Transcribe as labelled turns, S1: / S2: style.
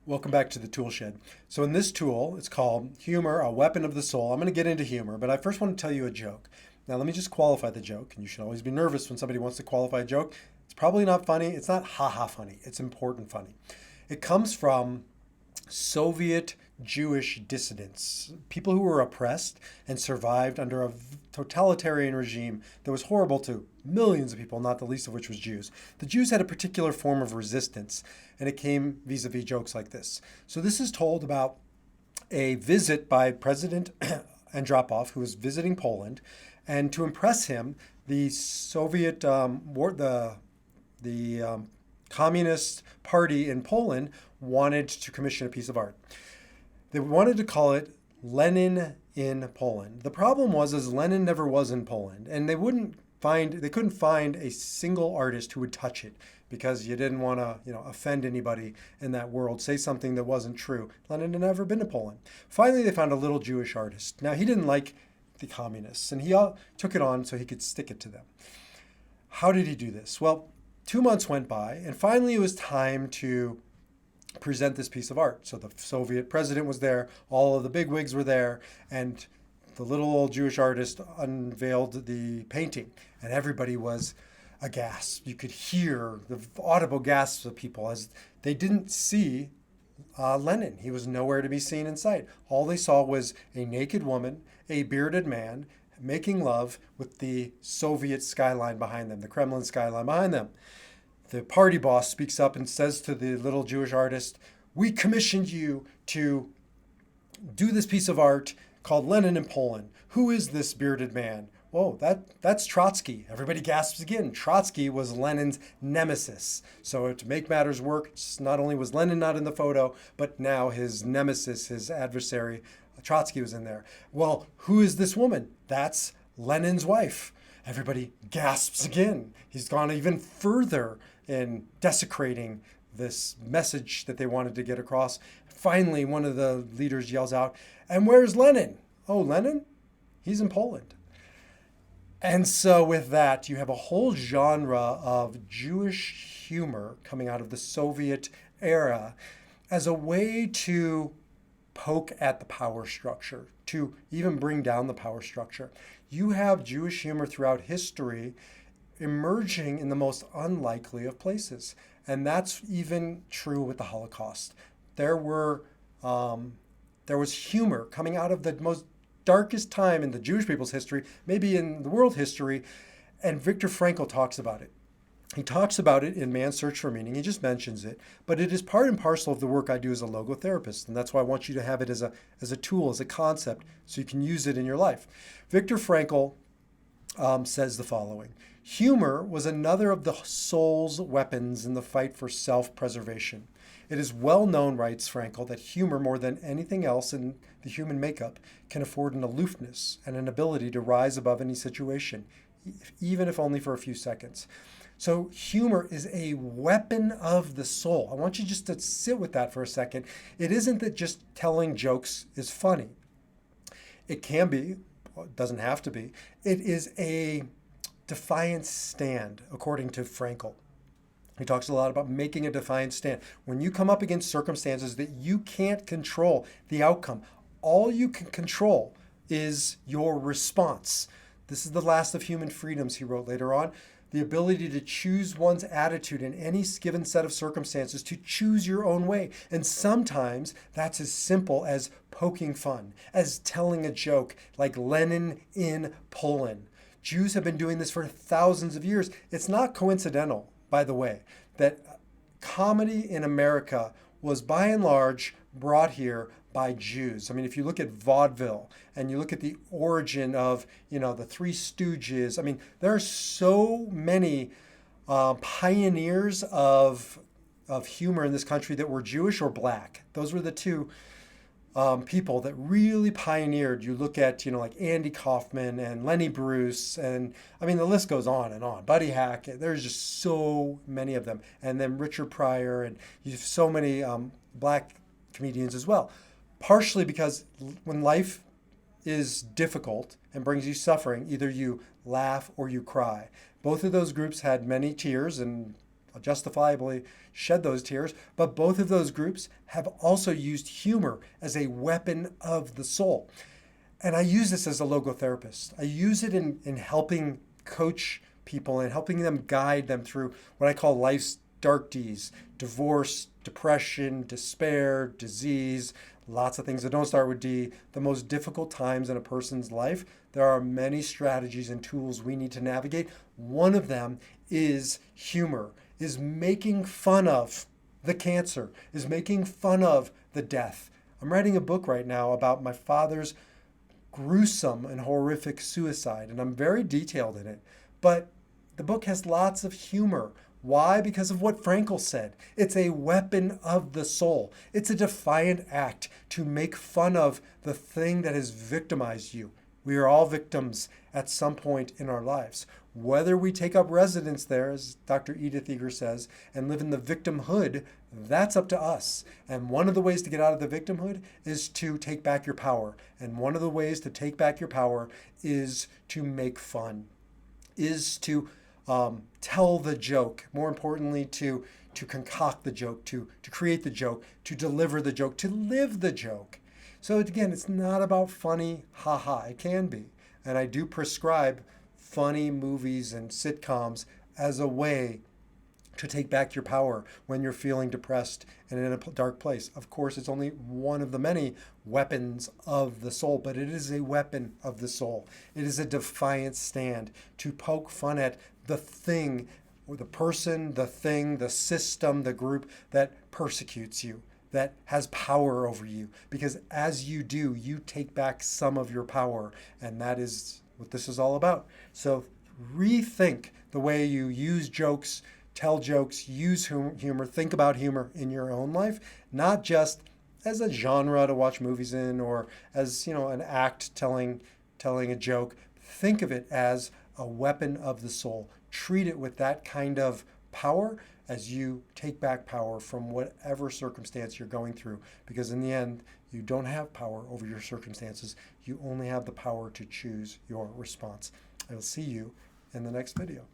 S1: Welcome back to the tool shed. So in this tool, it's called Humor, a Weapon of the Soul. I'm going to get into humor, but I first want to tell you a joke. Now let me just qualify the joke, and you should always be nervous when somebody wants to qualify a joke. It's probably not funny. It's not ha-ha funny. It's important funny. It comes from Soviet Jewish dissidents, people who were oppressed and survived under a totalitarian regime that was horrible to millions of people, not the least of which was Jews. The Jews had a particular form of resistance, and it came vis-a-vis jokes like this. So this is told about a visit by President Andropov, who was visiting Poland, and to impress him, the Soviet the Communist Party in Poland wanted to commission a piece of art. They wanted to call it Lenin in Poland. The problem was, is Lenin never was in Poland, and they couldn't find a single artist who would touch it because you didn't want to, offend anybody in that world, say something that wasn't true. Lenin had never been to Poland. Finally, they found a little Jewish artist. Now, he didn't like the communists, and he took it on so he could stick it to them. How did he do this? Well, 2 months went by, and finally it was time to present this piece of art. So the Soviet president was there, all of the bigwigs were there, and the little old Jewish artist unveiled the painting, and everybody was aghast. You could hear the audible gasps of people as they didn't see Lenin. He was nowhere to be seen in sight. All they saw was a naked woman, a bearded man, making love with the Soviet skyline behind them, the Kremlin skyline behind them. The party boss speaks up and says to the little Jewish artist, "We commissioned you to do this piece of art called Lenin in Poland. Who is this bearded man?" "Whoa, that's Trotsky." Everybody gasps again. Trotsky was Lenin's nemesis. So to make matters worse, not only was Lenin not in the photo, but now his nemesis, his adversary, Trotsky, was in there. "Well, who is this woman?" "That's Lenin's wife." Everybody gasps again. He's gone even further in desecrating this message that they wanted to get across. Finally, one of the leaders yells out, "And where's Lenin?" "Oh, Lenin? He's in Poland." And so with that, you have a whole genre of Jewish humor coming out of the Soviet era as a way to poke at the power structure, to even bring down the power structure. You have Jewish humor throughout history emerging in the most unlikely of places. And that's even true with the Holocaust. There were there was humor coming out of the most darkest time in the Jewish people's history, maybe in the world history, and Viktor Frankl talks about it. He talks about it in Man's Search for Meaning. He just mentions it, but it is part and parcel of the work I do as a logotherapist, and that's why I want you to have it as a tool, as a concept, so you can use it in your life. Viktor Frankl says the following: "Humor was another of the soul's weapons in the fight for self-preservation. It is well known," writes Frankl, "that humor, more than anything else in the human makeup, can afford an aloofness and an ability to rise above any situation, even if only for a few seconds." So humor is a weapon of the soul. I want you just to sit with that for a second. It isn't that just telling jokes is funny. It can be, it doesn't have to be. It is a defiant stand, according to Frankl. He talks a lot about making a defiant stand. When you come up against circumstances that you can't control the outcome, all you can control is your response. This is the last of human freedoms, he wrote later on. The ability to choose one's attitude in any given set of circumstances, to choose your own way. And sometimes that's as simple as poking fun, as telling a joke like Lenin in Poland. Jews have been doing this for thousands of years. It's not coincidental, by the way, that comedy in America was by and large brought here by Jews. I mean, if you look at vaudeville and you look at the origin of, the Three Stooges, I mean, there are so many pioneers of humor in this country that were Jewish or black. Those were the two people that really pioneered. You look at, like Andy Kaufman and Lenny Bruce, and I mean, the list goes on and on. Buddy Hackett, there's just so many of them. And then Richard Pryor, and you have so many black comedians as well. Partially because when life is difficult and brings you suffering, either you laugh or you cry. Both of those groups had many tears and justifiably shed those tears, but both of those groups have also used humor as a weapon of the soul. And I use this as a logotherapist. I use it in helping coach people and helping them guide them through what I call life's dark Ds: divorce, depression, despair, disease, lots of things that don't start with D, the most difficult times in a person's life. There are many strategies and tools we need to navigate. One of them is humor, is making fun of the cancer, is making fun of the death. I'm writing a book right now about my father's gruesome and horrific suicide, and I'm very detailed in it. But the book has lots of humor. Why? Because of what Frankl said. It's a weapon of the soul. It's a defiant act to make fun of the thing that has victimized you. We are all victims at some point in our lives. Whether we take up residence there, as Dr. Edith Eger says, and live in the victimhood, that's up to us. And one of the ways to get out of the victimhood is to take back your power. And one of the ways to take back your power is to make fun, is to tell the joke. More importantly, to concoct the joke, to create the joke, to deliver the joke, to live the joke. So again, it's not about funny, haha. It can be. And I do prescribe funny movies and sitcoms as a way to take back your power when you're feeling depressed and in a dark place. Of course, it's only one of the many weapons of the soul, but it is a weapon of the soul. It is a defiant stand to poke fun at the thing, or the person, the thing, the system, the group that persecutes you, that has power over you. Because as you do, you take back some of your power, and that is what this is all about. So rethink the way you use jokes, tell jokes, use humor, think about humor in your own life, not just as a genre to watch movies in, or as, an act telling a joke. Think of it as a weapon of the soul. Treat it with that kind of power as you take back power from whatever circumstance you're going through. Because in the end, you don't have power over your circumstances. You only have the power to choose your response. I will see you in the next video.